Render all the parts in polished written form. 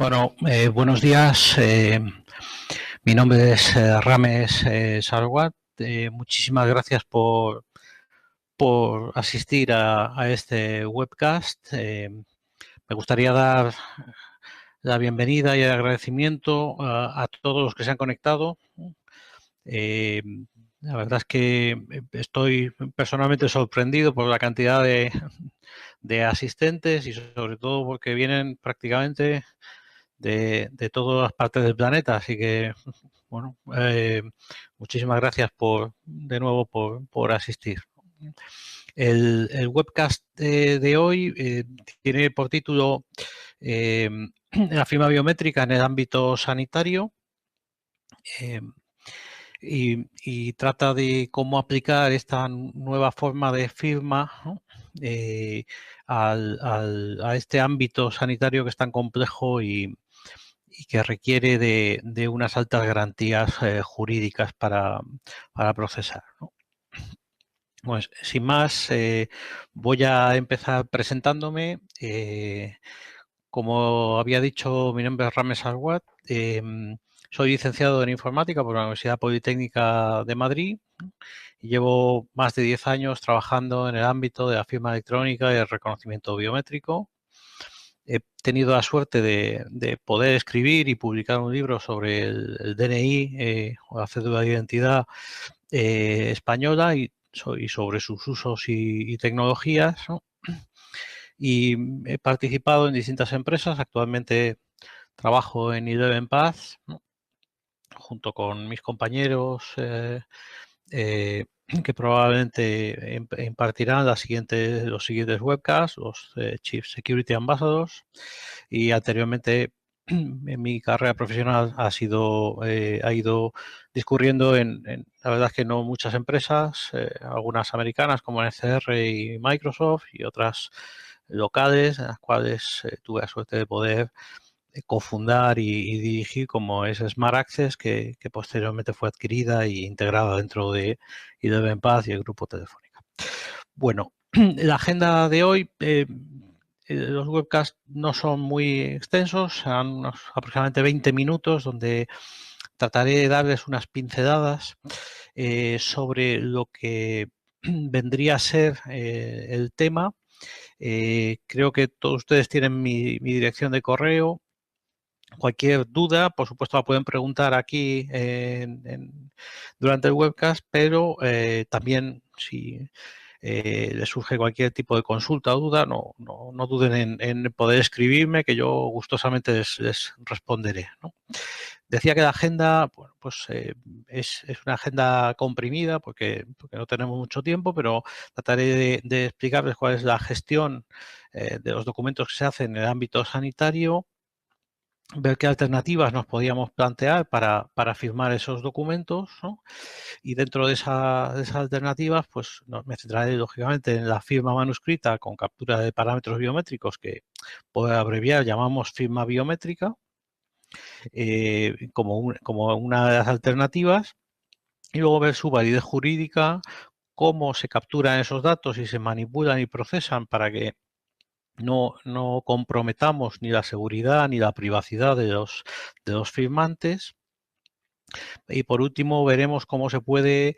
Bueno, buenos días. Mi nombre es Rames Sarwat. Muchísimas gracias por asistir a este webcast. Me gustaría dar la bienvenida y el agradecimiento a todos los que se han conectado. Eh, la verdad es que estoy personalmente sorprendido por la cantidad de asistentes y sobre todo porque vienen prácticamente de todas las partes del planeta. Así que, bueno, muchísimas gracias de nuevo por asistir. El webcast de hoy tiene por título la firma biométrica en el ámbito sanitario. Eh, y trata de cómo aplicar esta nueva forma de firma, ¿no? A este ámbito sanitario que es tan complejo y que requiere de unas altas garantías jurídicas para procesar, ¿no? Pues sin más, voy a empezar presentándome. Como había dicho, mi nombre es Rames Arwat. Soy licenciado en informática por la Universidad Politécnica de Madrid y llevo más de 10 años trabajando en el ámbito de la firma electrónica y el reconocimiento biométrico. He tenido la suerte de poder escribir y publicar un libro sobre el DNI o la cédula de identidad española y sobre sus usos y tecnologías, ¿no? Y he participado en distintas empresas. Actualmente trabajo en Eleven-Path, ¿no? Junto con mis compañeros que probablemente impartirán los siguientes webcasts, los Chief Security Ambassadors, y anteriormente en mi carrera profesional ha ido discurriendo la verdad es que no muchas empresas, algunas americanas como NCR y Microsoft y otras locales en las cuales tuve la suerte de poder cofundar y dirigir, como es Smart Access, que posteriormente fue adquirida e integrada dentro de Eleven-Path y el grupo Telefónica. Bueno, la agenda de hoy, los webcasts no son muy extensos, serán unos aproximadamente 20 minutos donde trataré de darles unas pinceladas sobre lo que vendría a ser el tema. Creo que todos ustedes tienen mi dirección de correo. Cualquier duda, por supuesto, la pueden preguntar aquí durante el webcast, pero también si les surge cualquier tipo de consulta o duda, no duden en poder escribirme, que yo gustosamente les responderé, ¿no? Decía que la agenda, bueno, pues es una agenda comprimida porque no tenemos mucho tiempo, pero trataré de explicarles cuál es la gestión de los documentos que se hacen en el ámbito sanitario, ver qué alternativas nos podíamos plantear para firmar esos documentos, ¿no? Y dentro de esas alternativas, pues me centraré lógicamente en la firma manuscrita con captura de parámetros biométricos, que por abreviar llamamos firma biométrica, como una de las alternativas, y luego ver su validez jurídica, cómo se capturan esos datos y se manipulan y procesan para que no comprometamos ni la seguridad ni la privacidad de los firmantes. Y por último veremos cómo se puede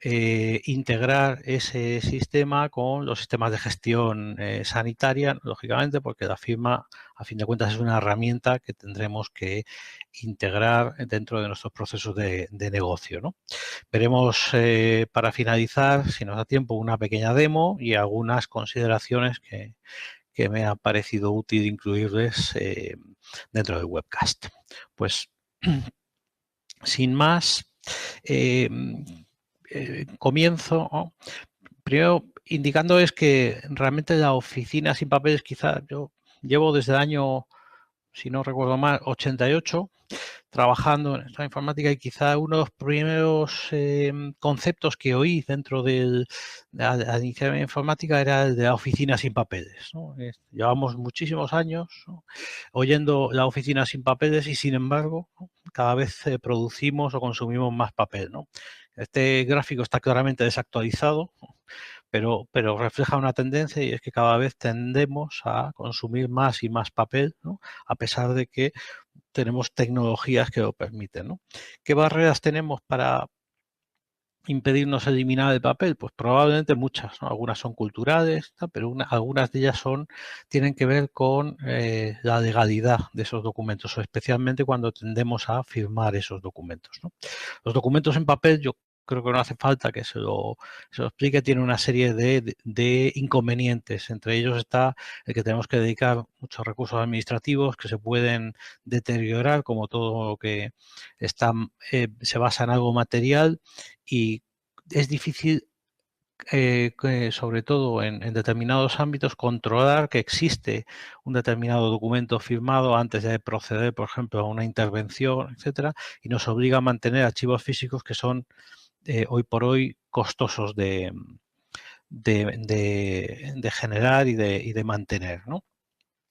integrar ese sistema con los sistemas de gestión sanitaria, lógicamente, porque la firma, a fin de cuentas, es una herramienta que tendremos que integrar dentro de nuestros procesos de negocio, ¿no? Veremos, para finalizar, si nos da tiempo, una pequeña demo y algunas consideraciones que me ha parecido útil incluirles dentro del webcast. Pues, sin más, comienzo, ¿no? Primero indicándoles que realmente la oficina sin papeles, quizá yo llevo desde el año, si no recuerdo mal, 88, trabajando en esta informática, y quizá uno de los primeros conceptos que oí dentro al iniciar en informática era el de la oficina sin papeles, ¿no? Llevamos muchísimos años, ¿no?, oyendo la oficina sin papeles y, sin embargo, ¿no?, cada vez producimos o consumimos más papel, ¿no? Este gráfico está claramente desactualizado, ¿no?, pero refleja una tendencia, y es que cada vez tendemos a consumir más y más papel, ¿no? A pesar de que tenemos tecnologías que lo permiten, ¿no? ¿Qué barreras tenemos para impedirnos eliminar el papel? Pues probablemente muchas, ¿no? Algunas son culturales, ¿no? Pero algunas de ellas tienen que ver con la legalidad de esos documentos, o especialmente cuando tendemos a firmar esos documentos, ¿no? Los documentos en papel, yo creo que no hace falta que se lo explique, tiene una serie de inconvenientes. Entre ellos está el que tenemos que dedicar muchos recursos administrativos que se pueden deteriorar, como todo lo que está, se basa en algo material, y es difícil, sobre todo en determinados ámbitos, controlar que existe un determinado documento firmado antes de proceder, por ejemplo, a una intervención, etcétera, y nos obliga a mantener archivos físicos que son hoy por hoy costosos de generar y de mantener, ¿no?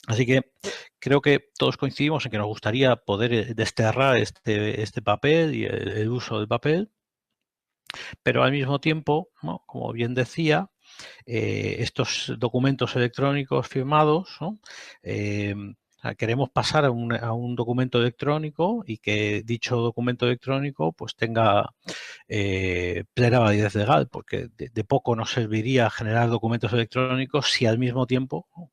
Así que creo que todos coincidimos en que nos gustaría poder desterrar este papel y el uso del papel, pero al mismo tiempo, ¿no? Como bien decía, estos documentos electrónicos firmados, ¿no? Queremos pasar a un documento electrónico y que dicho documento electrónico pues tenga plena validez legal, porque de poco nos serviría generar documentos electrónicos si al mismo tiempo, ¿no?,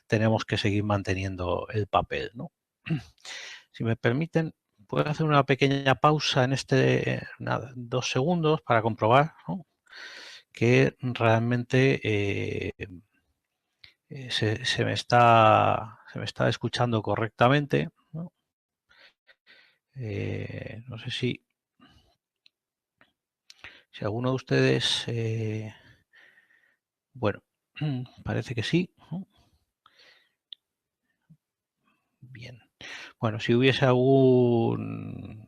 tenemos que seguir manteniendo el papel, ¿no? Si me permiten, puedo hacer una pequeña pausa en nada, 2 segundos para comprobar, ¿no?, que realmente se me está escuchando correctamente, ¿no? No sé si alguno de ustedes, bueno, parece que sí, ¿no? Bien. Bueno, si hubiese algún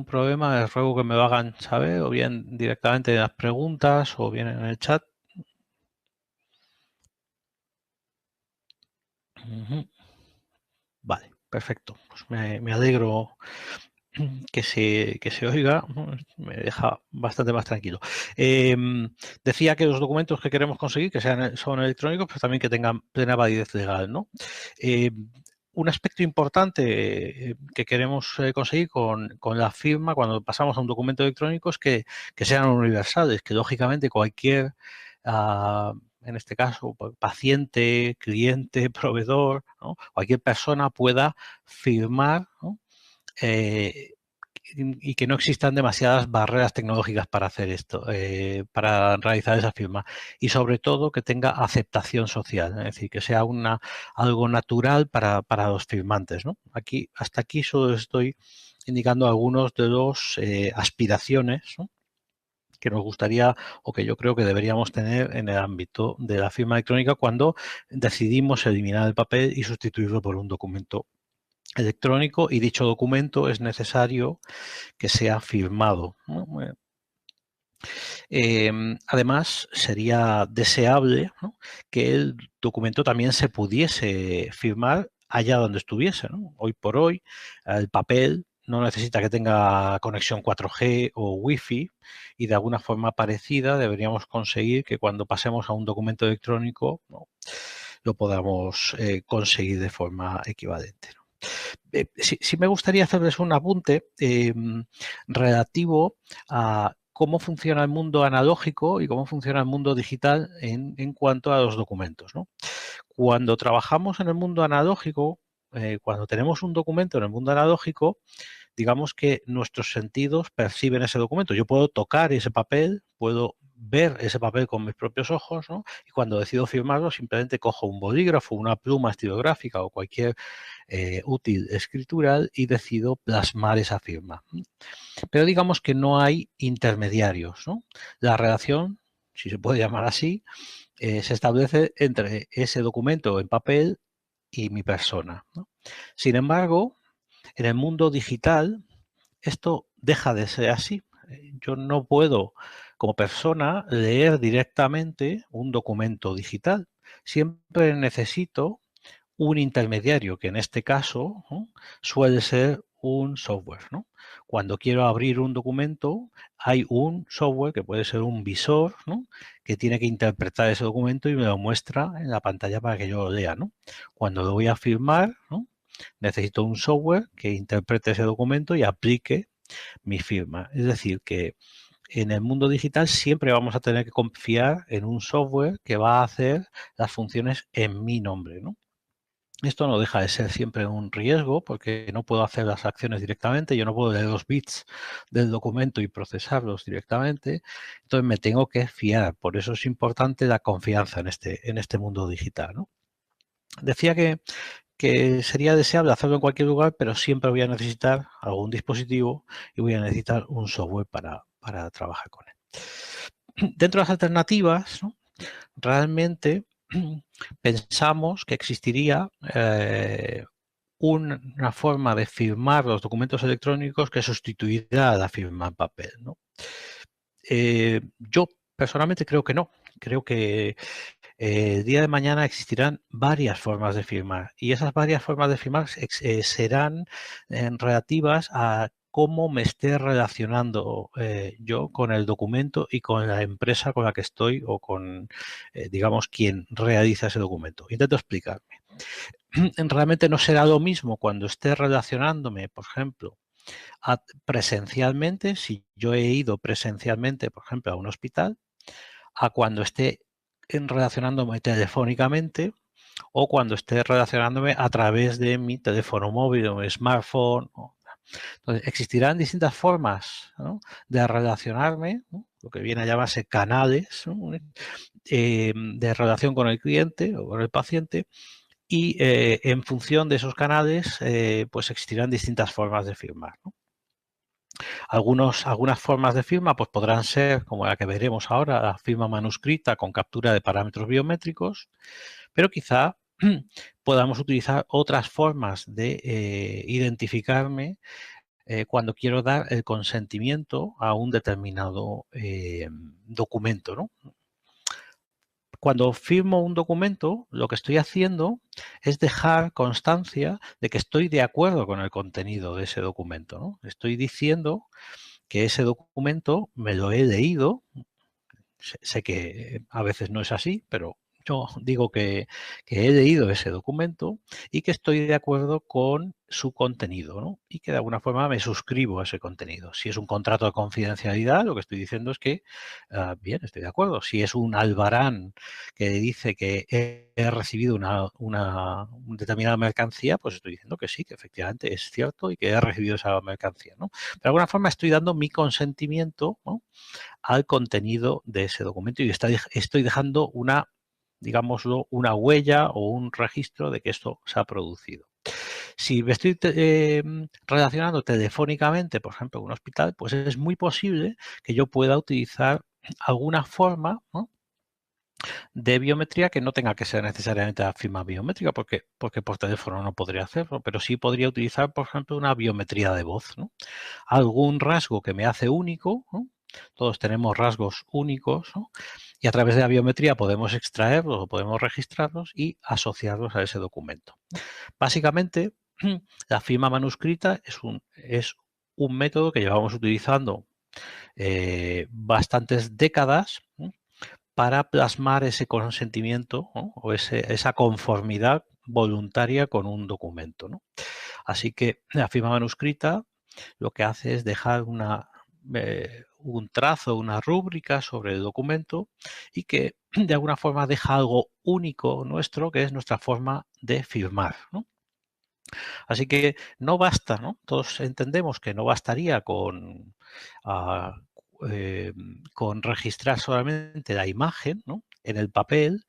problema, les ruego que me lo hagan saber, o bien directamente en las preguntas, o bien en el chat. Ujú. Vale, perfecto. Pues me alegro que se oiga, ¿no? Me deja bastante más tranquilo. Decía que los documentos que queremos conseguir que son electrónicos, pero también que tengan plena validez legal, ¿no? Un aspecto importante que queremos conseguir con la firma cuando pasamos a un documento electrónico es que sean universales, que lógicamente cualquier, en este caso, paciente, cliente, proveedor, ¿no?, cualquier persona pueda firmar, ¿no?, eh, y que no existan demasiadas barreras tecnológicas para hacer esto, para realizar esa firma. Y sobre todo que tenga aceptación social, es decir, que sea algo natural para los firmantes, ¿no? Hasta aquí solo estoy indicando algunos de los aspiraciones, ¿no?, que nos gustaría o que yo creo que deberíamos tener en el ámbito de la firma electrónica cuando decidimos eliminar el papel y sustituirlo por un documento electrónico, y dicho documento es necesario que sea firmado, ¿no? Además, sería deseable, ¿no?, que el documento también se pudiese firmar allá donde estuviese, ¿no? Hoy por hoy, el papel no necesita que tenga conexión 4G o Wi-Fi, y de alguna forma parecida deberíamos conseguir que cuando pasemos a un documento electrónico, ¿no?, lo podamos conseguir de forma equivalente, ¿no? Sí me gustaría hacerles un apunte relativo a cómo funciona el mundo analógico y cómo funciona el mundo digital en cuanto a los documentos, ¿no? Cuando trabajamos en el mundo analógico, cuando tenemos un documento en el mundo analógico, digamos que nuestros sentidos perciben ese documento. Yo puedo tocar ese papel, puedo ver ese papel con mis propios ojos, ¿no?, y cuando decido firmarlo simplemente cojo un bolígrafo, una pluma estilográfica o cualquier útil escritural y decido plasmar esa firma. Pero digamos que no hay intermediarios, ¿no? La relación, si se puede llamar así, se establece entre ese documento en papel y mi persona, ¿no? Sin embargo, en el mundo digital esto deja de ser así. Yo no puedo, como persona, leer directamente un documento digital. Siempre necesito un intermediario, que en este caso, ¿no?, suele ser un software, ¿no? Cuando quiero abrir un documento, hay un software que puede ser un visor, ¿no? Que tiene que interpretar ese documento y me lo muestra en la pantalla para que yo lo lea, ¿no? Cuando lo voy a firmar, ¿no? Necesito un software que interprete ese documento y aplique mi firma. Es decir, que en el mundo digital siempre vamos a tener que confiar en un software que va a hacer las funciones en mi nombre, ¿no? Esto no deja de ser siempre un riesgo porque no puedo hacer las acciones directamente, yo no puedo leer los bits del documento y procesarlos directamente, entonces me tengo que fiar. Por eso es importante la confianza en este mundo digital, ¿no? Decía que sería deseable hacerlo en cualquier lugar, pero siempre voy a necesitar algún dispositivo y voy a necesitar un software para trabajar con él. Dentro de las alternativas, ¿no? Realmente pensamos que existiría una forma de firmar los documentos electrónicos que sustituirá a la firma en papel, ¿no? Yo personalmente creo que no. Creo que el día de mañana existirán varias formas de firmar y esas varias formas de firmar serán relativas a cómo me esté relacionando yo con el documento y con la empresa con la que estoy o con, digamos, quien realiza ese documento. Intento explicarme. Realmente no será lo mismo cuando esté relacionándome, por ejemplo, presencialmente, si yo he ido presencialmente, por ejemplo, a un hospital, a cuando esté relacionándome telefónicamente o cuando esté relacionándome a través de mi teléfono móvil o mi smartphone. Entonces, existirán distintas formas, ¿no?, de relacionarme, ¿no?, lo que viene a llamarse canales, ¿no?, de relación con el cliente o con el paciente, y en función de esos canales, pues existirán distintas formas de firmar, ¿no? Algunas formas de firma pues podrán ser, como la que veremos ahora, la firma manuscrita con captura de parámetros biométricos, pero quizá podamos utilizar otras formas de identificarme cuando quiero dar el consentimiento a un determinado documento, ¿no? Cuando firmo un documento, lo que estoy haciendo es dejar constancia de que estoy de acuerdo con el contenido de ese documento, ¿no? Estoy diciendo que ese documento me lo he leído. Sé que a veces no es así, pero yo digo que he leído ese documento y que estoy de acuerdo con su contenido, ¿no? Y que de alguna forma me suscribo a ese contenido. Si es un contrato de confidencialidad, lo que estoy diciendo es que, bien, estoy de acuerdo. Si es un albarán que dice que he recibido una determinada mercancía, pues estoy diciendo que sí, que efectivamente es cierto y que he recibido esa mercancía, ¿no? De alguna forma estoy dando mi consentimiento, ¿no?, al contenido de ese documento y estoy dejando una, digámoslo, una huella o un registro de que esto se ha producido. Si me estoy relacionando telefónicamente, por ejemplo, con un hospital, pues es muy posible que yo pueda utilizar alguna forma, ¿no?, de biometría que no tenga que ser necesariamente la firma biométrica, porque por teléfono no podría hacerlo, pero sí podría utilizar, por ejemplo, una biometría de voz, ¿no? Algún rasgo que me hace único, ¿no? Todos tenemos rasgos únicos, ¿no?, y a través de la biometría podemos extraerlos o podemos registrarlos y asociarlos a ese documento. Básicamente, la firma manuscrita es un método que llevamos utilizando bastantes décadas, ¿no?, para plasmar ese consentimiento, ¿no?, o esa conformidad voluntaria con un documento, ¿no? Así que la firma manuscrita lo que hace es dejar un trazo, una rúbrica sobre el documento y que de alguna forma deja algo único nuestro, que es nuestra forma de firmar, ¿no? Así que no basta, ¿no? Todos entendemos que no bastaría ah, con registrar solamente la imagen, ¿no? En el papel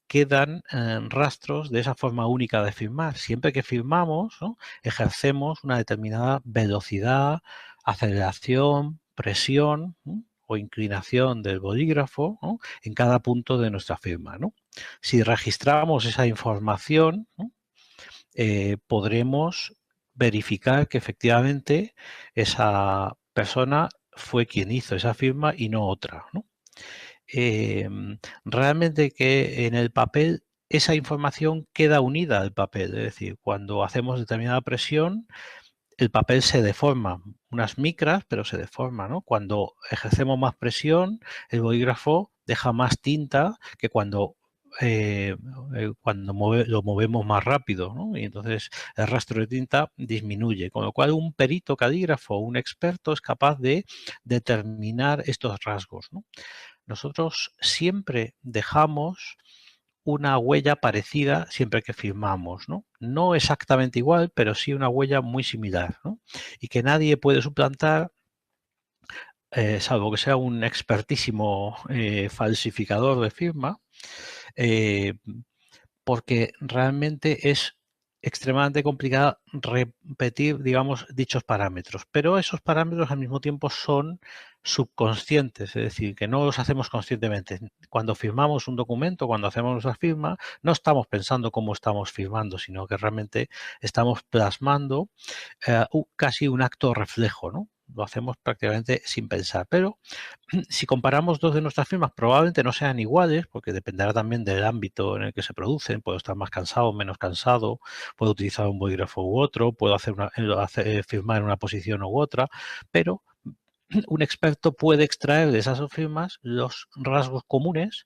quedan rastros de esa forma única de firmar. Siempre que firmamos, ¿no?, ejercemos una determinada velocidad, aceleración, presión, ¿no?, o inclinación del bolígrafo, ¿no?, en cada punto de nuestra firma, ¿no? Si registramos esa información, ¿no?, podremos verificar que efectivamente esa persona fue quien hizo esa firma y no otra, ¿no? Realmente que en el papel esa información queda unida al papel, es decir, cuando hacemos determinada presión, el papel se deforma, unas micras, pero se deforma, ¿no? Cuando ejercemos más presión, el bolígrafo deja más tinta que cuando lo movemos más rápido, ¿no? Y entonces el rastro de tinta disminuye, con lo cual un perito calígrafo, un experto, es capaz de determinar estos rasgos, ¿no? Nosotros siempre dejamos una huella parecida siempre que firmamos, ¿no? No exactamente igual, pero sí una huella muy similar, ¿no? Y que nadie puede suplantar, salvo que sea un expertísimo falsificador de firma, eh, porque realmente es extremadamente complicado repetir, digamos, dichos parámetros. Pero esos parámetros al mismo tiempo son subconscientes, es decir, que no los hacemos conscientemente. Cuando firmamos un documento, cuando hacemos nuestra firma, no estamos pensando cómo estamos firmando, sino que realmente estamos plasmando casi un acto reflejo, ¿no? Lo hacemos prácticamente sin pensar. Pero si comparamos dos de nuestras firmas, probablemente no sean iguales, porque dependerá también del ámbito en el que se producen. Puedo estar más cansado, menos cansado, puedo utilizar un bolígrafo u otro, puedo firmar en una posición u otra, pero un experto puede extraer de esas firmas los rasgos comunes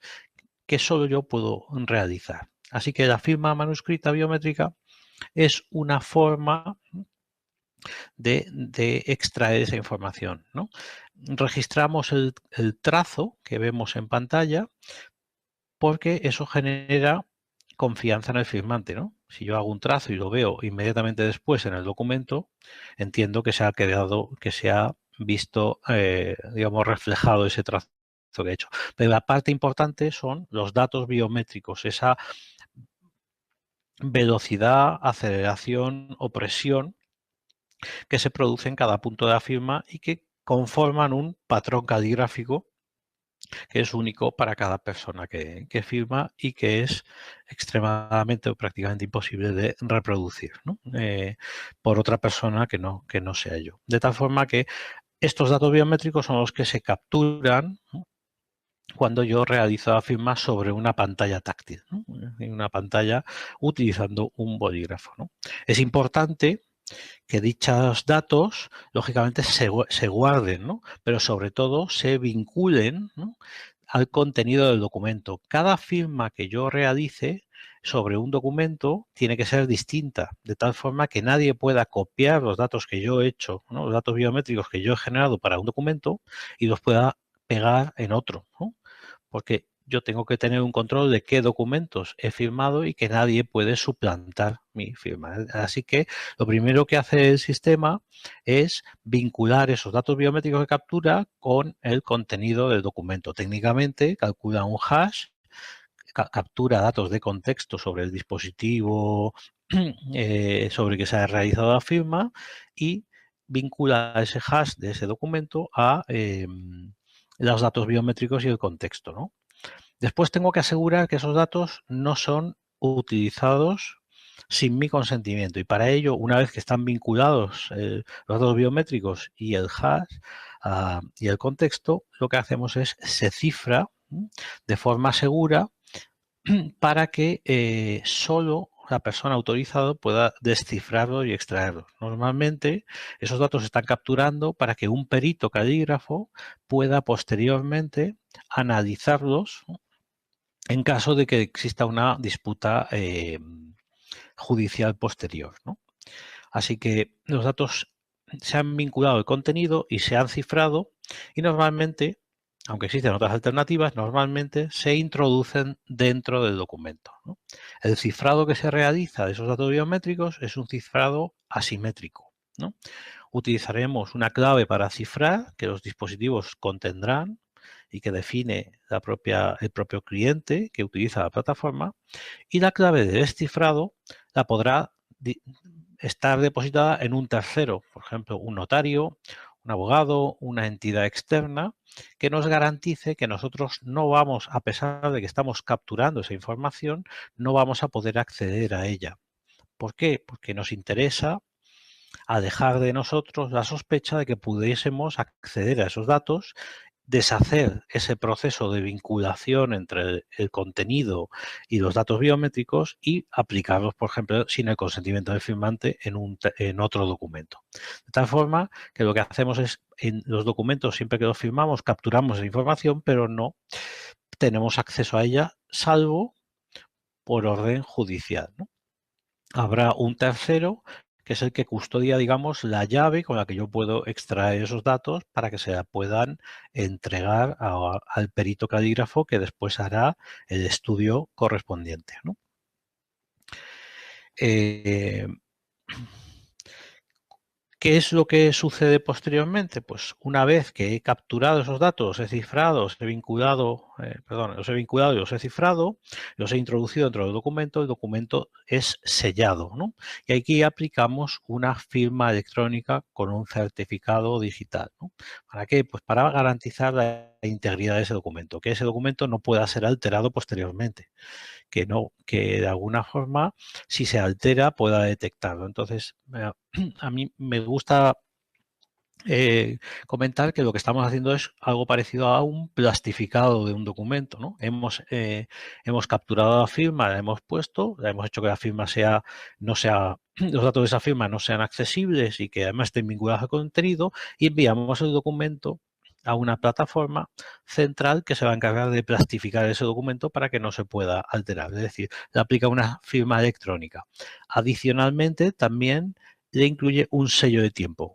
que solo yo puedo realizar. Así que la firma manuscrita biométrica es una forma de extraer esa información, ¿no? Registramos el trazo que vemos en pantalla porque eso genera confianza en el firmante, ¿no? Si yo hago un trazo y lo veo inmediatamente después en el documento, entiendo que se ha quedado, que se ha visto, digamos, reflejado ese trazo que he hecho. Pero la parte importante son los datos biométricos, esa velocidad, aceleración o presión que se produce en cada punto de la firma y que conforman un patrón caligráfico que es único para cada persona que firma y que es extremadamente o prácticamente imposible de reproducir, ¿no? Por otra persona que no sea yo. De tal forma que estos datos biométricos son los que se capturan, ¿no?, cuando yo realizo la firma sobre una pantalla táctil, ¿no?, en una pantalla utilizando un bolígrafo, ¿no? Es importante que dichos datos, lógicamente, se guarden, ¿no?, pero sobre todo se vinculen, ¿no?, al contenido del documento. Cada firma que yo realice sobre un documento tiene que ser distinta, de tal forma que nadie pueda copiar los datos que yo he hecho, ¿no?, los datos biométricos que yo he generado para un documento y los pueda pegar en otro, ¿no?, porque yo tengo que tener un control de qué documentos he firmado y que nadie puede suplantar mi firma. Así que lo primero que hace el sistema es vincular esos datos biométricos de captura con el contenido del documento. Técnicamente calcula un hash, captura datos de contexto sobre el dispositivo sobre el que se ha realizado la firma y vincula ese hash de ese documento a los datos biométricos y el contexto, ¿no? Después tengo que asegurar que esos datos no son utilizados sin mi consentimiento y para ello, una vez que están vinculados los datos biométricos y el hash y el contexto, lo que hacemos es se cifra de forma segura para que solo la persona autorizada pueda descifrarlo y extraerlo. Normalmente esos datos se están capturando para que un perito calígrafo pueda posteriormente analizarlos, ¿no?, en caso de que exista una disputa judicial posterior, ¿no? Así que los datos se han vinculado al contenido y se han cifrado y normalmente, aunque existen otras alternativas, normalmente se introducen dentro del documento, ¿no? El cifrado que se realiza de esos datos biométricos es un cifrado asimétrico, ¿no? Utilizaremos una clave para cifrar que los dispositivos contendrán y que define el propio cliente que utiliza la plataforma, y la clave de descifrado la podrá estar depositada en un tercero, por ejemplo, un notario, un abogado, una entidad externa, que nos garantice que nosotros no vamos, a pesar de que estamos capturando esa información, no vamos a poder acceder a ella. ¿Por qué? Porque nos interesa alejar de nosotros la sospecha de que pudiésemos acceder a esos datos deshacer ese proceso de vinculación entre el contenido y los datos biométricos y aplicarlos, por ejemplo, sin el consentimiento del firmante en otro documento. De tal forma que lo que hacemos es, en los documentos, siempre que los firmamos, capturamos la información, pero no tenemos acceso a ella, salvo por orden judicial, ¿no? Habrá un tercero que es el que custodia, digamos, la llave con la que yo puedo extraer esos datos para que se la puedan entregar al perito calígrafo que después hará el estudio correspondiente, ¿no? ¿Qué es lo que sucede posteriormente? Pues una vez que he capturado esos datos, los he cifrado, los he vinculado y los he cifrado, los he introducido dentro del documento, el documento es sellado, ¿no? Y aquí aplicamos una firma electrónica con un certificado digital, ¿no? ¿Para qué? Pues para garantizar la integridad de ese documento, que ese documento no pueda ser alterado posteriormente, que de alguna forma, si se altera, pueda detectarlo. Entonces, a mí me gusta comentar que lo que estamos haciendo es algo parecido a un plastificado de un documento, ¿no? Hemos capturado la firma, la hemos puesto, la hemos hecho que la firma los datos de esa firma no sean accesibles y que además estén vinculados al contenido, y enviamos el documento a una plataforma central que se va a encargar de plastificar ese documento para que no se pueda alterar. Es decir, le aplica una firma electrónica. Adicionalmente, también le incluye un sello de tiempo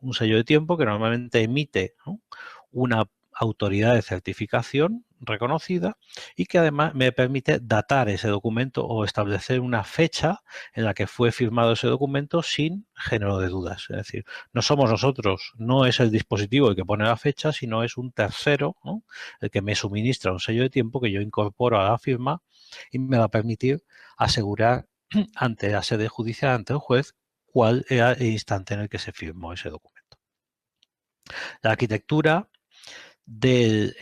que normalmente emite, ¿no?, una autoridad de certificación reconocida y que además me permite datar ese documento o establecer una fecha en la que fue firmado ese documento sin género de dudas. Es decir, no somos nosotros, no es el dispositivo el que pone la fecha, sino es un tercero, ¿no?, el que me suministra un sello de tiempo que yo incorporo a la firma y me va a permitir asegurar ante la sede judicial, ante el juez, cuál era el instante en el que se firmó ese documento. La arquitectura del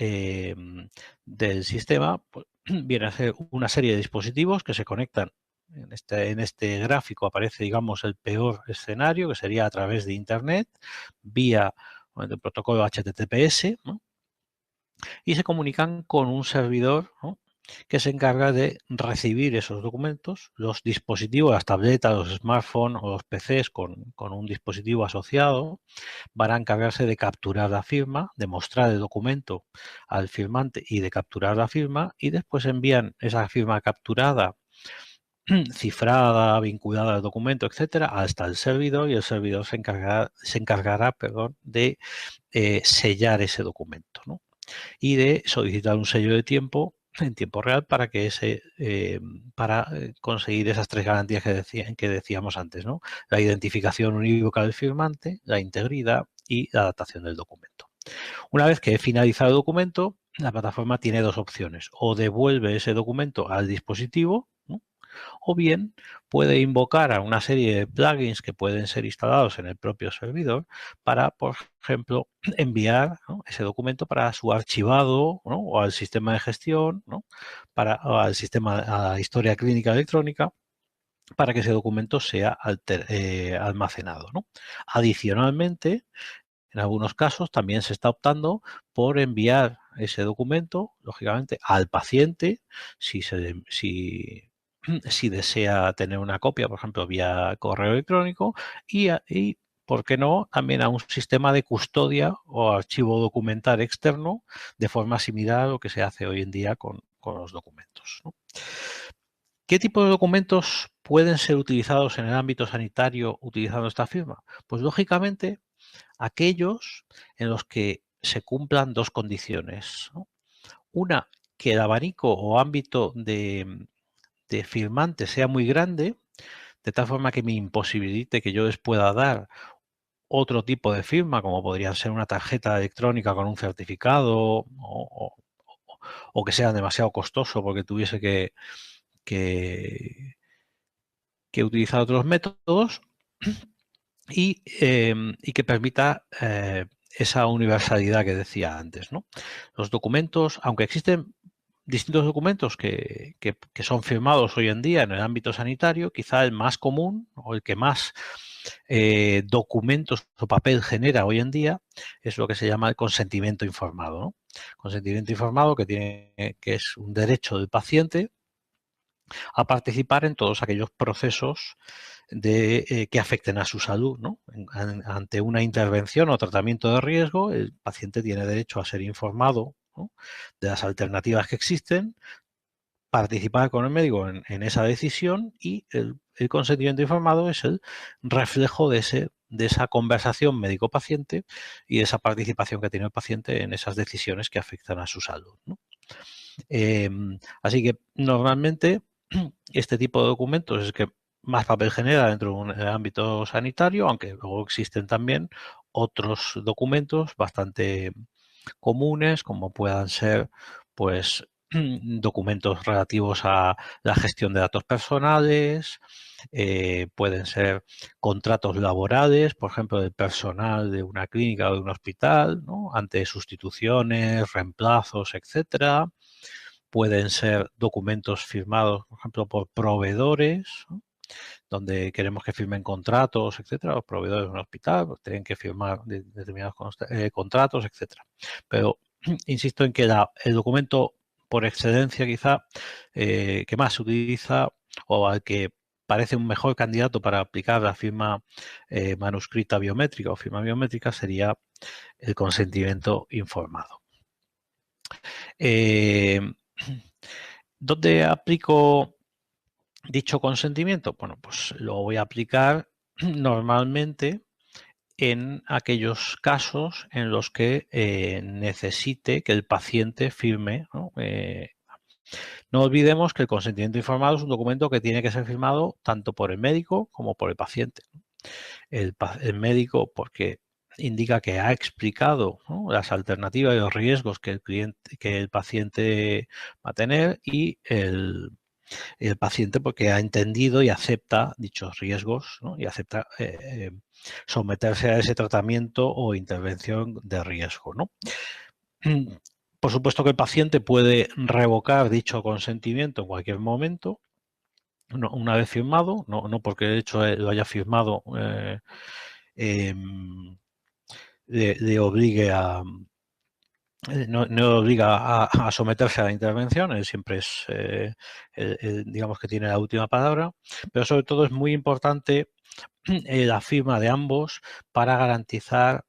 sistema pues, viene a ser una serie de dispositivos que se conectan. En este gráfico aparece, digamos, el peor escenario, que sería a través de Internet, vía el protocolo HTTPS, ¿no?, y se comunican con un servidor, ¿no?, que se encarga de recibir esos documentos. Los dispositivos, las tabletas, los smartphones o los PCs con un dispositivo asociado van a encargarse de capturar la firma, de mostrar el documento al firmante y de capturar la firma, y después envían esa firma capturada, cifrada, vinculada al documento, etcétera, hasta el servidor, y el servidor se encargará, de sellar ese documento, ¿no?, y de solicitar un sello de tiempo en tiempo real para que conseguir esas tres garantías que decíamos antes, ¿no?, la identificación unívoca del firmante, la integridad y la datación del documento. Una vez que he finalizado el documento, la plataforma tiene dos opciones: o devuelve ese documento al dispositivo, ¿no?, o bien puede invocar a una serie de plugins que pueden ser instalados en el propio servidor para, por ejemplo, enviar, ¿no?, ese documento para su archivado, ¿no?, o al sistema de gestión, ¿no?, o al sistema, a la historia clínica electrónica, para que ese documento sea almacenado, ¿no? Adicionalmente, en algunos casos también se está optando por enviar ese documento, lógicamente, al paciente, si desea tener una copia, por ejemplo, vía correo electrónico, y, ¿por qué no?, también a un sistema de custodia o archivo documental externo, de forma similar a lo que se hace hoy en día con los documentos, ¿no? ¿Qué tipo de documentos pueden ser utilizados en el ámbito sanitario utilizando esta firma? Pues, lógicamente, aquellos en los que se cumplan dos condiciones, ¿no? Una, que el abanico o ámbito de firmante sea muy grande, de tal forma que me imposibilite que yo les pueda dar otro tipo de firma, como podría ser una tarjeta electrónica con un certificado, o que sea demasiado costoso porque tuviese que utilizar otros métodos, y que permita esa universalidad que decía antes, ¿no? Los documentos, aunque existen distintos documentos que son firmados hoy en día en el ámbito sanitario, quizá el más común o el que más documentos o papel genera hoy en día es lo que se llama el consentimiento informado, ¿no? Consentimiento informado que es un derecho del paciente a participar en todos aquellos procesos que afecten a su salud, ¿no? Ante una intervención o tratamiento de riesgo, el paciente tiene derecho a ser informado, ¿no?, de las alternativas que existen, participar con el médico en esa decisión, y el consentimiento informado es el reflejo de esa conversación médico-paciente y de esa participación que tiene el paciente en esas decisiones que afectan a su salud, ¿no? Así que normalmente este tipo de documentos es que más papel genera dentro de un ámbito sanitario, aunque luego existen también otros documentos bastante comunes, como puedan ser, pues, documentos relativos a la gestión de datos personales, pueden ser contratos laborales, por ejemplo, del personal de una clínica o de un hospital, ¿no?, ante sustituciones, reemplazos, etcétera. Pueden ser documentos firmados, por ejemplo, por proveedores, ¿no?, donde queremos que firmen contratos, etcétera. Los proveedores de un hospital pues, tienen que firmar determinados contratos, etcétera. Pero insisto en que el documento por excelencia quizá que más se utiliza o al que parece un mejor candidato para aplicar la firma manuscrita biométrica o firma biométrica sería el consentimiento informado. ¿Dónde aplico dicho consentimiento? Bueno, pues lo voy a aplicar normalmente en aquellos casos en los que necesite que el paciente firme, ¿no? No olvidemos que el consentimiento informado es un documento que tiene que ser firmado tanto por el médico como por el paciente. El médico, porque indica que ha explicado, ¿no?, las alternativas y los riesgos que el paciente va a tener, y el paciente porque ha entendido y acepta dichos riesgos, ¿no?, y acepta someterse a ese tratamiento o intervención de riesgo, ¿no? Por supuesto que el paciente puede revocar dicho consentimiento en cualquier momento, una vez firmado, no porque de hecho lo haya firmado le obligue no obliga a someterse a la intervención. Él siempre es, digamos que tiene la última palabra, pero sobre todo es muy importante la firma de ambos para garantizar,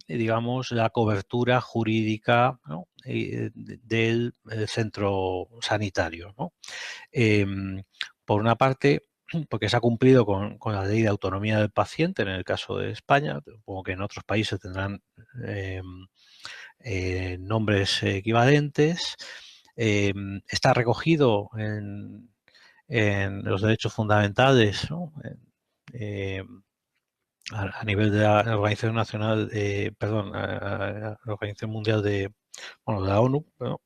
digamos, la cobertura jurídica, ¿no?, del centro sanitario, ¿no? Por una parte, porque se ha cumplido con la ley de autonomía del paciente en el caso de España, supongo que en otros países tendrán nombres equivalentes. Está recogido en los derechos fundamentales, ¿no?, a nivel de la Organización Nacional, perdón, la Organización Mundial de la ONU, ¿no?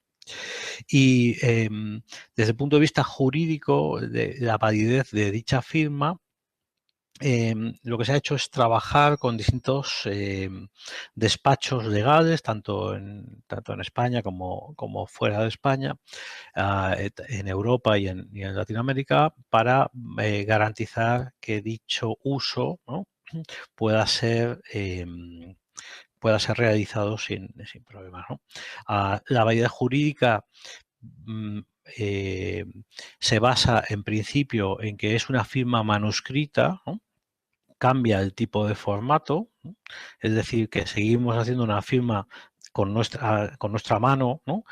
Y desde el punto de vista jurídico, de la validez de dicha firma, lo que se ha hecho es trabajar con distintos despachos legales, tanto en España como fuera de España, en Europa y en Latinoamérica, para garantizar que dicho uso, ¿no?, pueda ser realizado sin problemas, ¿no? La validez jurídica mm, se basa en principio en que es una firma manuscrita, ¿no? Cambia el tipo de formato, ¿no?, es decir, que seguimos haciendo una firma con nuestra mano, ¿no?,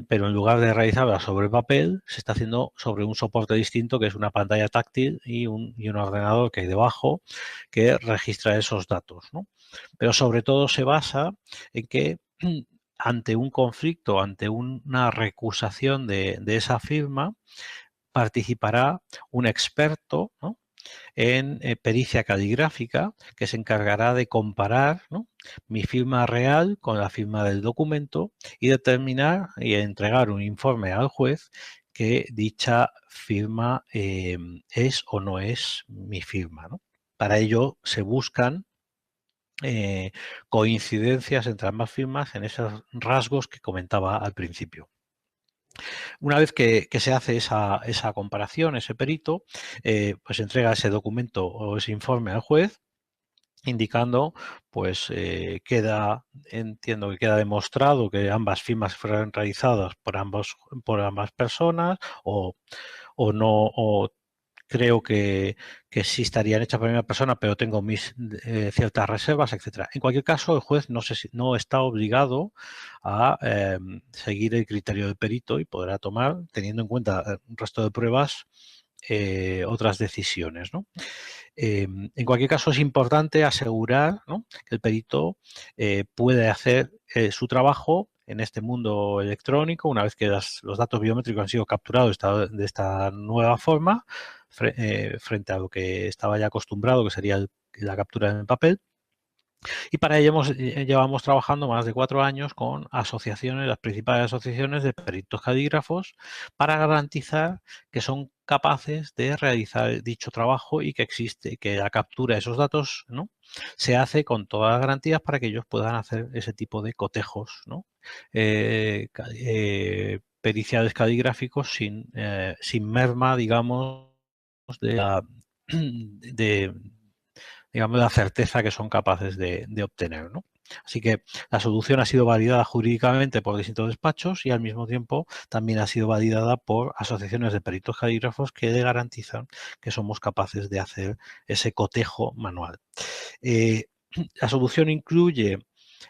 pero en lugar de realizarla sobre papel, se está haciendo sobre un soporte distinto, que es una pantalla táctil y un ordenador que hay debajo que registra esos datos, ¿no? Pero sobre todo se basa en que ante un conflicto, ante una recusación de esa firma, participará un experto, ¿no?, en pericia caligráfica, que se encargará de comparar, ¿no?, mi firma real con la firma del documento y determinar y entregar un informe al juez que dicha firma es o no es mi firma, ¿no? Para ello se buscan coincidencias entre ambas firmas en esos rasgos que comentaba al principio. Una vez que se hace esa comparación, ese perito, pues entrega ese documento o ese informe al juez, indicando, pues entiendo que queda demostrado que ambas firmas fueron realizadas por ambas personas, o no, o creo que sí estarían hechas por la misma persona, pero tengo mis ciertas reservas, etcétera. En cualquier caso, el juez no está obligado a seguir el criterio del perito y podrá tomar, teniendo en cuenta el resto de pruebas, otras decisiones, ¿no? En cualquier caso, es importante asegurar, ¿no?, que el perito puede hacer su trabajo en este mundo electrónico una vez que los datos biométricos han sido capturados de esta nueva forma, frente a lo que estaba ya acostumbrado, que sería la captura en el papel. Y para ello llevamos trabajando más de 4 años con asociaciones, las principales asociaciones de peritos calígrafos, para garantizar que son capaces de realizar dicho trabajo y que la captura de esos datos, ¿no?, se hace con todas las garantías para que ellos puedan hacer ese tipo de cotejos, ¿no?, periciales caligráficos sin merma, digamos, de de, digamos, la certeza que son capaces de obtener, ¿no? Así que la solución ha sido validada jurídicamente por distintos despachos y al mismo tiempo también ha sido validada por asociaciones de peritos calígrafos que garantizan que somos capaces de hacer ese cotejo manual. Eh, la solución incluye,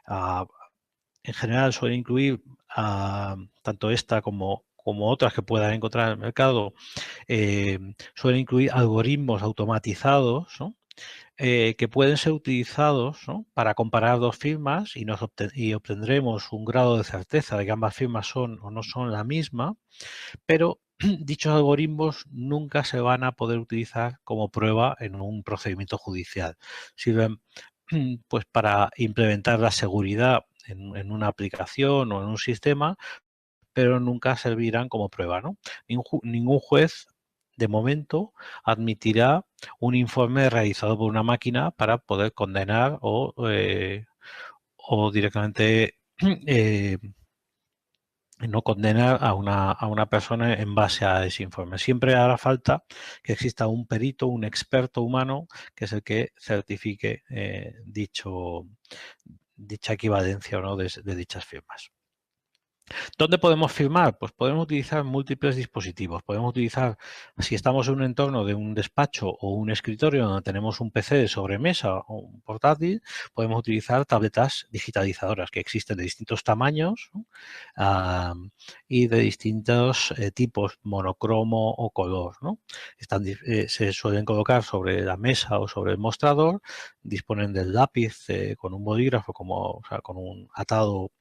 en general suele incluir, tanto esta como otras que puedan encontrar en el mercado, suele incluir algoritmos automatizados, ¿no?, que pueden ser utilizados, ¿no?, para comparar dos firmas y obtendremos un grado de certeza de que ambas firmas son o no son la misma, pero dichos algoritmos nunca se van a poder utilizar como prueba en un procedimiento judicial. Sirven pues para implementar la seguridad en una aplicación o en un sistema, pero nunca servirán como prueba, ¿no? Ningún juez, de momento, admitirá un informe realizado por una máquina para poder condenar o directamente no condenar a una persona en base a ese informe. Siempre hará falta que exista un perito, un experto humano, que es el que certifique dicha equivalencia o no de dichas firmas. ¿Dónde podemos firmar? Pues podemos utilizar múltiples dispositivos. Podemos utilizar, si estamos en un entorno de un despacho o un escritorio donde tenemos un PC de sobremesa o un portátil, podemos utilizar tabletas digitalizadoras que existen de distintos tamaños, ¿no?, y de distintos tipos, monocromo o color, ¿no? Se suelen colocar sobre la mesa o sobre el mostrador, disponen del lápiz con un bolígrafo, o sea, con un atado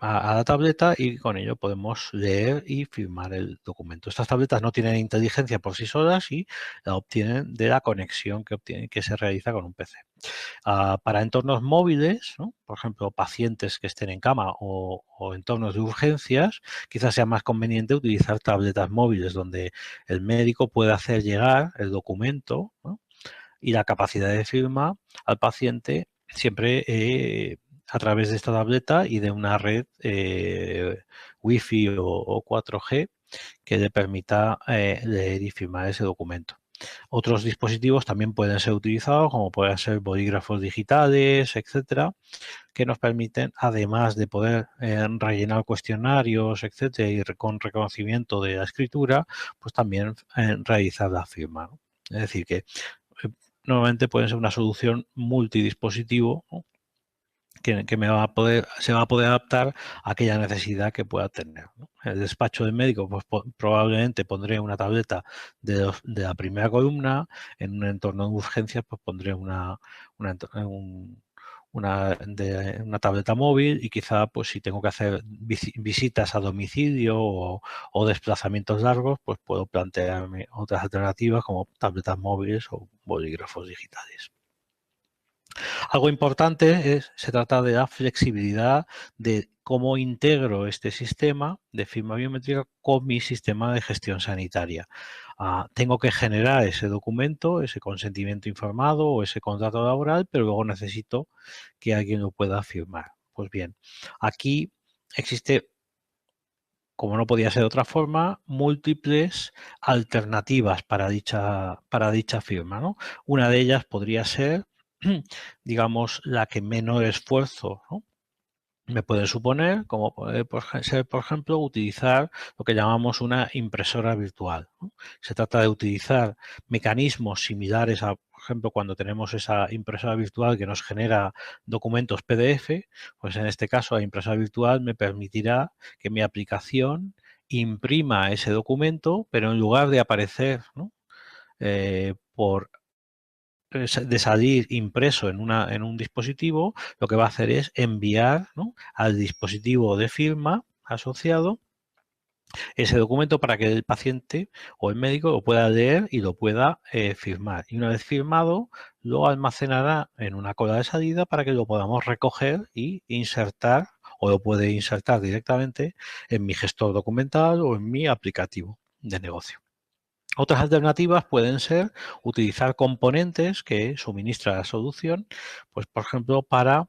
a la tableta, y con ello podemos leer y firmar el documento. Estas tabletas no tienen inteligencia por sí solas y la obtienen de la conexión que se realiza con un PC. Para entornos móviles, ¿no?, por ejemplo, pacientes que estén en cama o entornos de urgencias, quizás sea más conveniente utilizar tabletas móviles donde el médico pueda hacer llegar el documento, ¿no?, y la capacidad de firma al paciente siempre a través de esta tableta y de una red Wi-Fi o 4G que le permita leer y firmar ese documento. Otros dispositivos también pueden ser utilizados, como pueden ser bolígrafos digitales, etcétera, que nos permiten, además de poder rellenar cuestionarios, etcétera, y con reconocimiento de la escritura, pues también realizar la firma, ¿no? Es decir, que normalmente puede ser una solución multidispositivo, ¿no?, que se va a poder adaptar a aquella necesidad que pueda tener, ¿no? El despacho del médico, pues probablemente pondré una tableta de la primera columna. En un entorno de urgencias, pues pondré una tableta móvil, y quizá, pues si tengo que hacer visitas a domicilio o desplazamientos largos, pues puedo plantearme otras alternativas como tabletas móviles o bolígrafos digitales. Algo importante se trata de la flexibilidad de cómo integro este sistema de firma biométrica con mi sistema de gestión sanitaria. Tengo que generar ese documento, ese consentimiento informado o ese contrato laboral, pero luego necesito que alguien lo pueda firmar. Pues bien, aquí existe como no podía ser de otra forma, múltiples alternativas para dicha firma, ¿no? Una de ellas podría ser, digamos, la que menor esfuerzo, ¿no?, me puede suponer, como puede ser, por ejemplo, utilizar lo que llamamos una impresora virtual, ¿no? Se trata de utilizar mecanismos similares a, por ejemplo, cuando tenemos esa impresora virtual que nos genera documentos PDF, pues en este caso la impresora virtual me permitirá que mi aplicación imprima ese documento, pero en lugar de aparecer, ¿no?, por de salir impreso en un dispositivo, lo que va a hacer es enviar, ¿no?, al dispositivo de firma asociado ese documento para que el paciente o el médico lo pueda leer y lo pueda firmar. Y una vez firmado, lo almacenará en una cola de salida para que lo podamos recoger y insertar, o lo puede insertar directamente en mi gestor documental o en mi aplicativo de negocio. Otras alternativas pueden ser utilizar componentes que suministra la solución, pues por ejemplo, para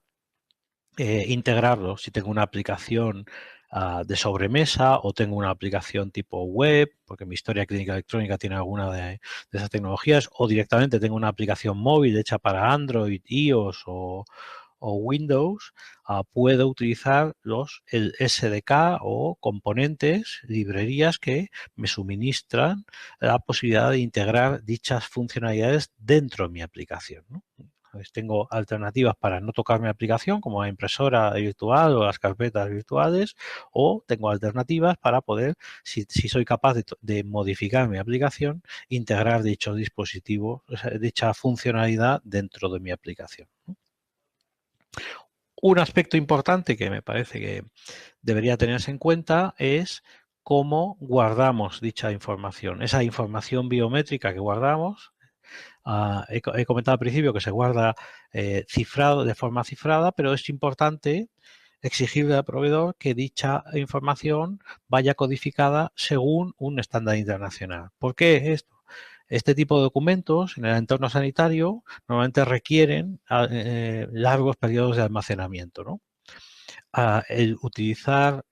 integrarlo. Si tengo una aplicación de sobremesa o tengo una aplicación tipo web, porque mi historia clínica electrónica tiene alguna de esas tecnologías, o directamente tengo una aplicación móvil hecha para Android, iOS o Windows, puedo utilizar el SDK o componentes, librerías que me suministran la posibilidad de integrar dichas funcionalidades dentro de mi aplicación, ¿no? Pues tengo alternativas para no tocar mi aplicación, como la impresora virtual o las carpetas virtuales, o tengo alternativas para poder, si soy capaz de modificar mi aplicación, integrar dichos dispositivos, o sea, dicha funcionalidad dentro de mi aplicación, ¿no? Un aspecto importante que me parece que debería tenerse en cuenta es cómo guardamos dicha información. Esa información biométrica que guardamos, he comentado al principio que se guarda cifrado, de forma cifrada, pero es importante exigirle al proveedor que dicha información vaya codificada según un estándar internacional. ¿Por qué esto? Este tipo de documentos en el entorno sanitario normalmente requieren largos periodos de almacenamiento, ¿no? El utilizar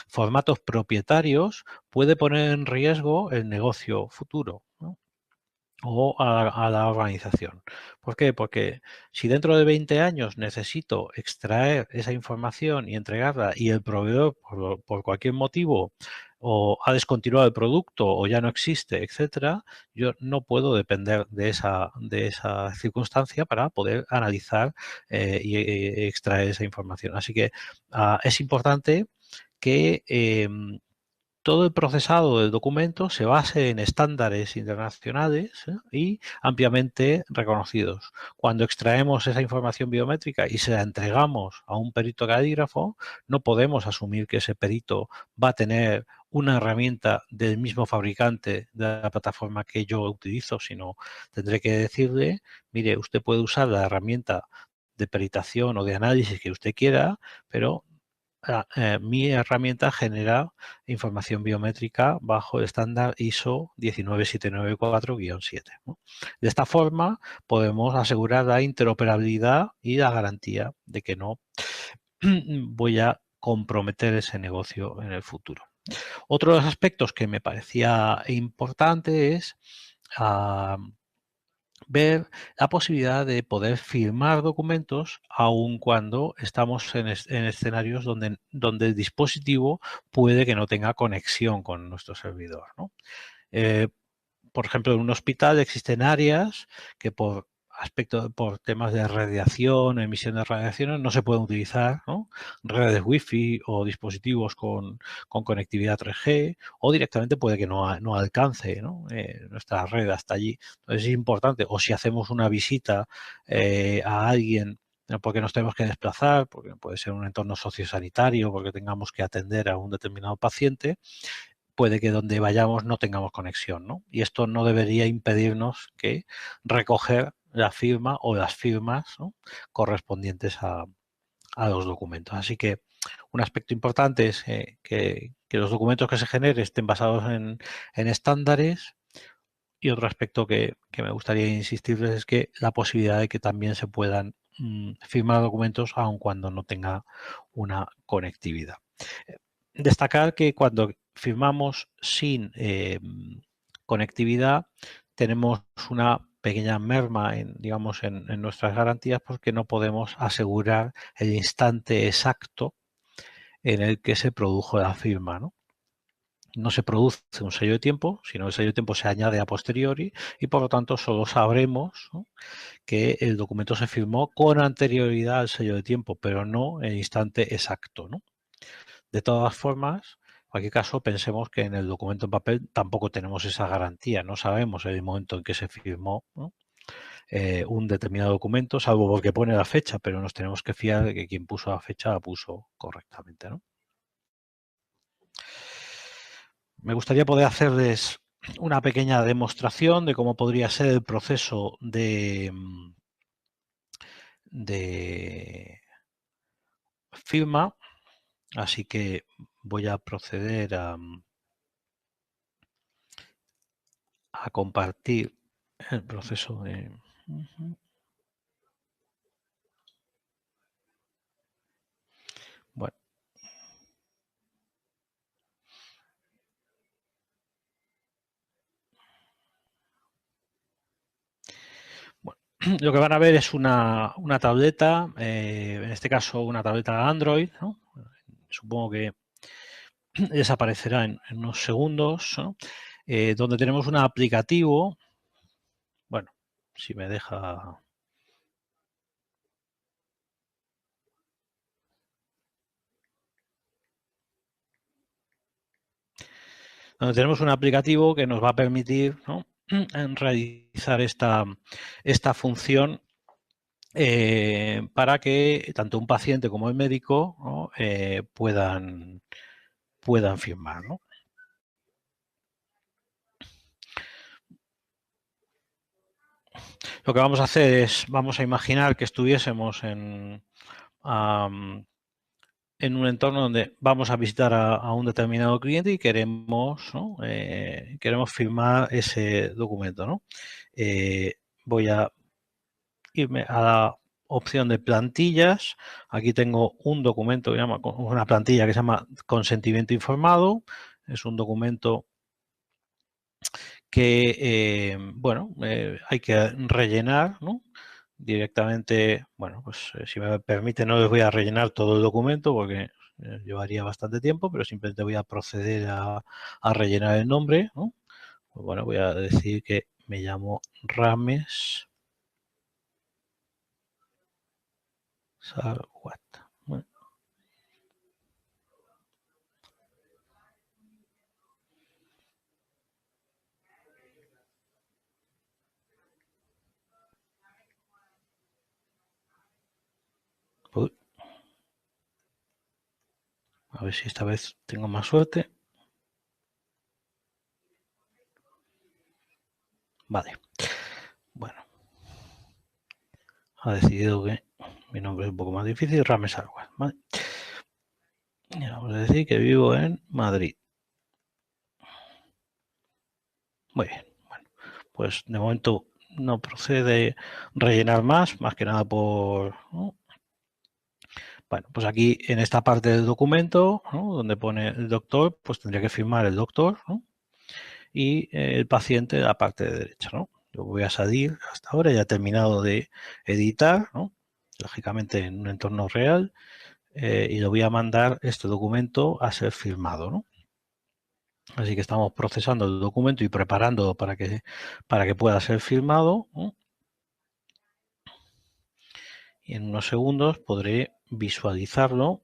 formatos propietarios puede poner en riesgo el negocio futuro, ¿no?, o a la organización. ¿Por qué? Porque si dentro de 20 años necesito extraer esa información y entregarla y el proveedor, por cualquier motivo, o ha descontinuado el producto o ya no existe, etcétera, yo no puedo depender de esa circunstancia para poder analizar y extraer esa información. Así que es importante que todo el procesado del documento se base en estándares internacionales y ampliamente reconocidos. Cuando extraemos esa información biométrica y se la entregamos a un perito calígrafo, no podemos asumir que ese perito va a tener una herramienta del mismo fabricante de la plataforma que yo utilizo, sino tendré que decirle, mire, usted puede usar la herramienta de peritación o de análisis que usted quiera, pero mi herramienta genera información biométrica bajo el estándar ISO 19794-7, ¿no? De esta forma podemos asegurar la interoperabilidad y la garantía de que no voy a comprometer ese negocio en el futuro. Otro de los aspectos que me parecía importante es ver la posibilidad de poder firmar documentos aun cuando estamos en escenarios donde el dispositivo puede que no tenga conexión con nuestro servidor, ¿no? Eh, por ejemplo, en un hospital existen áreas que por temas de radiación, emisión de radiaciones, no se pueden utilizar, ¿no?, redes wifi o dispositivos con conectividad 3G, o directamente puede que no alcance, ¿no?, nuestra red hasta allí. Entonces es importante, o si hacemos una visita a alguien porque nos tenemos que desplazar, porque puede ser un entorno sociosanitario, porque tengamos que atender a un determinado paciente, puede que donde vayamos no tengamos conexión, ¿no? Y esto no debería impedirnos que recoger la firma o las firmas, ¿no?, correspondientes a los documentos. Así que un aspecto importante es que los documentos que se generen estén basados en estándares, y otro aspecto que me gustaría insistirles es que la posibilidad de que también se puedan firmar documentos aun cuando no tenga una conectividad. Destacar que cuando firmamos sin conectividad tenemos una pequeña merma digamos, en nuestras garantías porque no podemos asegurar el instante exacto en el que se produjo la firma, ¿no? No se produce un sello de tiempo, sino el sello de tiempo se añade a posteriori y por lo tanto solo sabremos, ¿no?, que el documento se firmó con anterioridad al sello de tiempo, pero no el instante exacto, ¿no? De todas formas, en cualquier caso, pensemos que en el documento en papel tampoco tenemos esa garantía, no sabemos el momento en que se firmó, ¿no?, un determinado documento, salvo porque pone la fecha, pero nos tenemos que fiar de que quien puso la fecha la puso correctamente, ¿no? Me gustaría poder hacerles una pequeña demostración de cómo podría ser el proceso de firma, así que voy a proceder a compartir el proceso de... Bueno, bueno, lo que van a ver es una tableta, en este caso una tableta Android, ¿no? Supongo que desaparecerá en unos segundos, ¿no? Donde tenemos un aplicativo, bueno, si me deja... Donde tenemos un aplicativo que nos va a permitir, ¿no?, realizar esta función para que tanto un paciente como el médico, ¿no?, puedan firmar, ¿no? Lo que vamos a hacer es, vamos a imaginar que estuviésemos en un entorno donde vamos a visitar a un determinado cliente y queremos, ¿no?, queremos firmar ese documento, ¿no? Voy a irme a la opción de plantillas. Aquí tengo un documento que llama, una plantilla que se llama consentimiento informado. Es un documento que, bueno, hay que rellenar, ¿no? Directamente, bueno, pues si me permite no les voy a rellenar todo el documento porque llevaría bastante tiempo, pero simplemente voy a proceder a rellenar el nombre, ¿no? Pues bueno, voy a decir que me llamo Rames Sarwat. Bueno, pues, a ver si esta vez tengo más suerte. Vale. Bueno, ha decidido que mi nombre es un poco más difícil, Rames Sarwat, ¿vale? Y vamos a decir que vivo en Madrid. Muy bien. Bueno, pues de momento no procede rellenar más que nada por... ¿no? Bueno, pues aquí en esta parte del documento, ¿no?, donde pone el doctor, pues tendría que firmar el doctor, ¿no?, y el paciente la parte de derecha, ¿no? Yo voy a salir hasta ahora, ya he terminado de editar, ¿no?, lógicamente en un entorno real, y le voy a mandar este documento a ser firmado, ¿no? Así que estamos procesando el documento y preparándolo para que pueda ser firmado, ¿no? Y en unos segundos podré visualizarlo.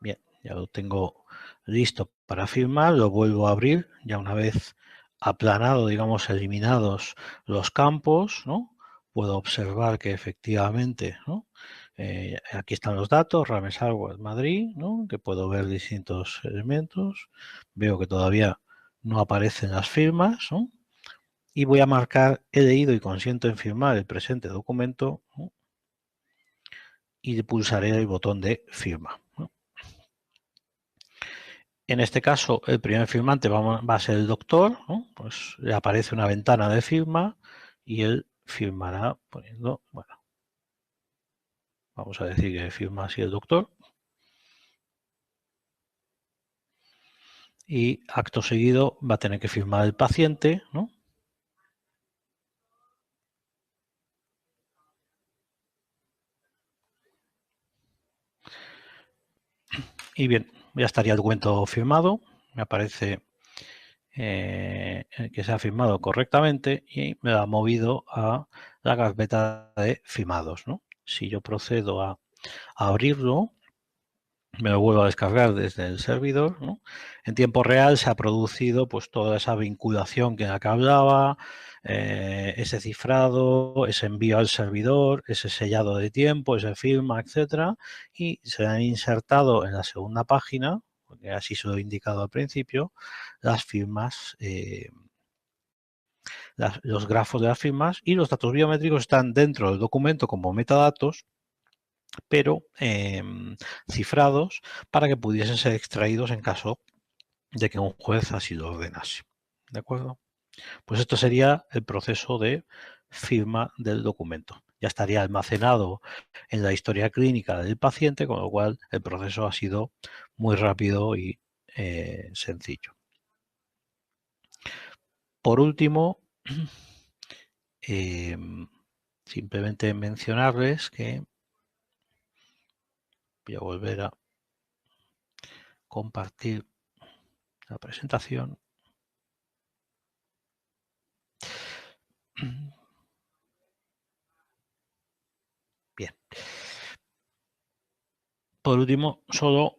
Bien, ya lo tengo listo para firmar, lo vuelvo a abrir, ya una vez aplanado, digamos, eliminados los campos, ¿no? Puedo observar que efectivamente, ¿no?, aquí están los datos, Rames Sarwat Madrid, ¿no?, que puedo ver distintos elementos, veo que todavía no aparecen las firmas, ¿no?, y voy a marcar he leído y consiento en firmar el presente documento, ¿no?, y pulsaré el botón de firma, ¿no? En este caso, el primer firmante va a ser el doctor, ¿no? Pues le aparece una ventana de firma y él firmará poniendo, bueno, vamos a decir que firma así el doctor. y acto seguido va a tener que firmar el paciente, ¿no? Y bien, ya estaría el documento firmado, me aparece que se ha firmado correctamente y me ha movido a la carpeta de firmados, ¿no? Si yo procedo a abrirlo, me lo vuelvo a descargar desde el servidor, ¿no? En tiempo real se ha producido pues toda esa vinculación que acá hablaba, ese cifrado, ese envío al servidor, ese sellado de tiempo, ese firma, etcétera, y se han insertado en la segunda página, porque así se lo he indicado al principio, las firmas, los grafos de las firmas, y los datos biométricos están dentro del documento como metadatos, pero cifrados para que pudiesen ser extraídos en caso de que un juez así lo ordenase. ¿De acuerdo? Pues esto sería el proceso de firma del documento. Ya estaría almacenado en la historia clínica del paciente, con lo cual el proceso ha sido muy rápido y sencillo. Por último, simplemente mencionarles que voy a volver a compartir la presentación. Bien. Por último, solo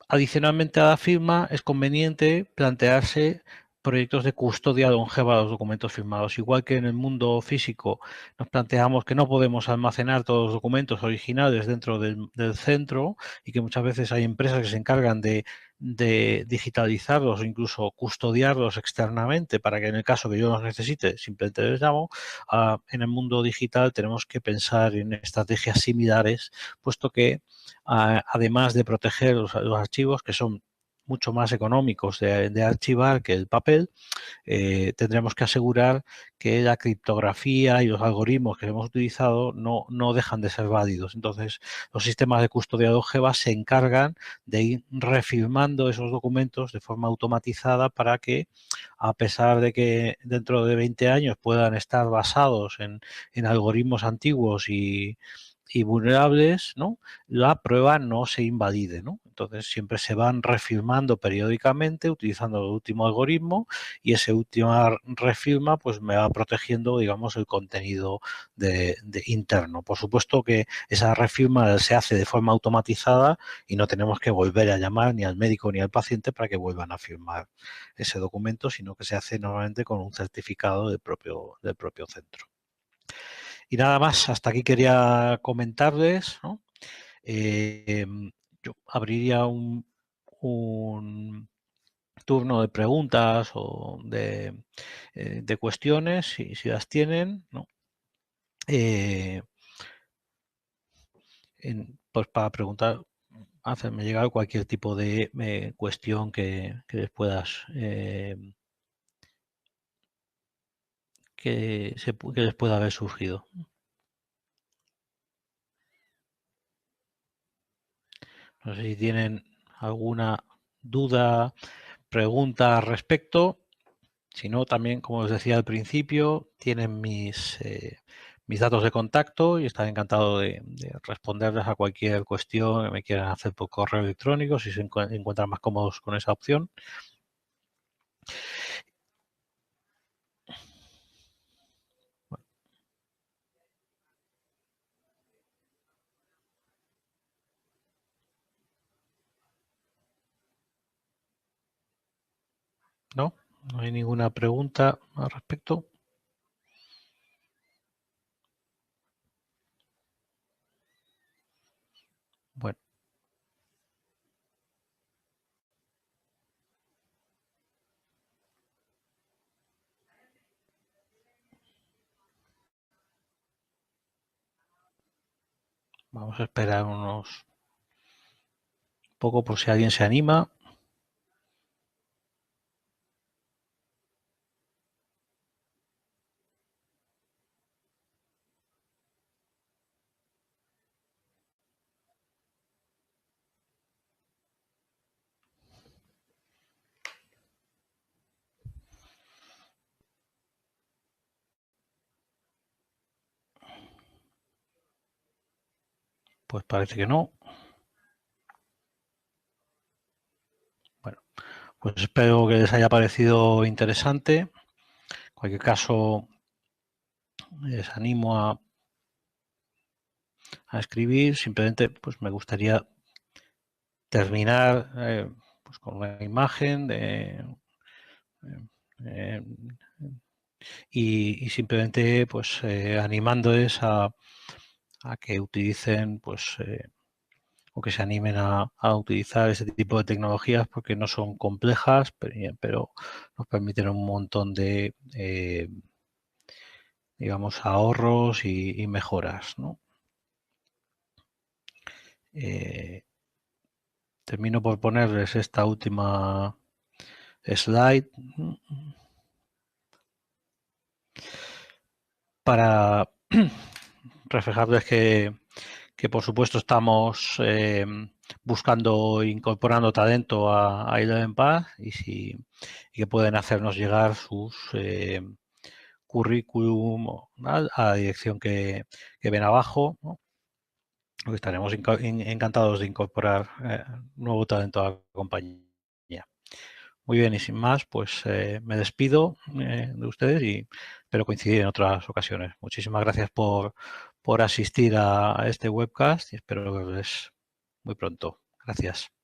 adicionalmente a la firma es conveniente plantearse proyectos de custodia longeva de los documentos firmados. Igual que en el mundo físico nos planteamos que no podemos almacenar todos los documentos originales dentro del centro y que muchas veces hay empresas que se encargan de digitalizarlos o incluso custodiarlos externamente para que en el caso que yo los necesite simplemente les llamo. En el mundo digital tenemos que pensar en estrategias similares, puesto que además de proteger los archivos, que son mucho más económicos de archivar que el papel, tendremos que asegurar que la criptografía y los algoritmos que hemos utilizado no dejan de ser válidos. Entonces, los sistemas de custodia longeva se encargan de ir refirmando esos documentos de forma automatizada para que, a pesar de que dentro de 20 años puedan estar basados en algoritmos antiguos y vulnerables, ¿no?, la prueba no se invalide, ¿no? Entonces siempre se van refirmando periódicamente utilizando el último algoritmo y ese último refirma pues me va protegiendo, digamos, el contenido interno. Por supuesto que esa refirma se hace de forma automatizada y no tenemos que volver a llamar ni al médico ni al paciente para que vuelvan a firmar ese documento, sino que se hace normalmente con un certificado del propio centro. Y nada más, hasta aquí quería comentarles, ¿no? Yo abriría un turno de preguntas o de cuestiones, si las tienen, ¿no? Pues para preguntar, hacerme llegar cualquier tipo de cuestión que les puedas que les pueda haber surgido. No sé si tienen alguna duda, pregunta al respecto. Si no, también, como os decía al principio, tienen mis datos de contacto y estaré encantado de responderles a cualquier cuestión que me quieran hacer por correo electrónico, si se encuentran más cómodos con esa opción. ¿No? ¿No hay ninguna pregunta al respecto? Bueno, vamos a esperar unos poco por si alguien se anima. Pues parece que no. Bueno, pues espero que les haya parecido interesante. En cualquier caso, les animo a escribir. Simplemente, pues me gustaría terminar pues con una imagen eh, y simplemente pues animándoles a que utilicen pues o que se animen a utilizar ese tipo de tecnologías porque no son complejas, pero nos permiten un montón de digamos ahorros y mejoras, ¿no? Termino por ponerles esta última slide para reflejarles que por supuesto estamos buscando, incorporando talento a Eleven Path y que pueden hacernos llegar sus currículum a la dirección que ven abajo, ¿no? Estaremos encantados de incorporar nuevo talento a la compañía. Muy bien, y sin más, pues me despido de ustedes y espero coincidir en otras ocasiones. Muchísimas gracias por asistir a este webcast y espero verles muy pronto. Gracias.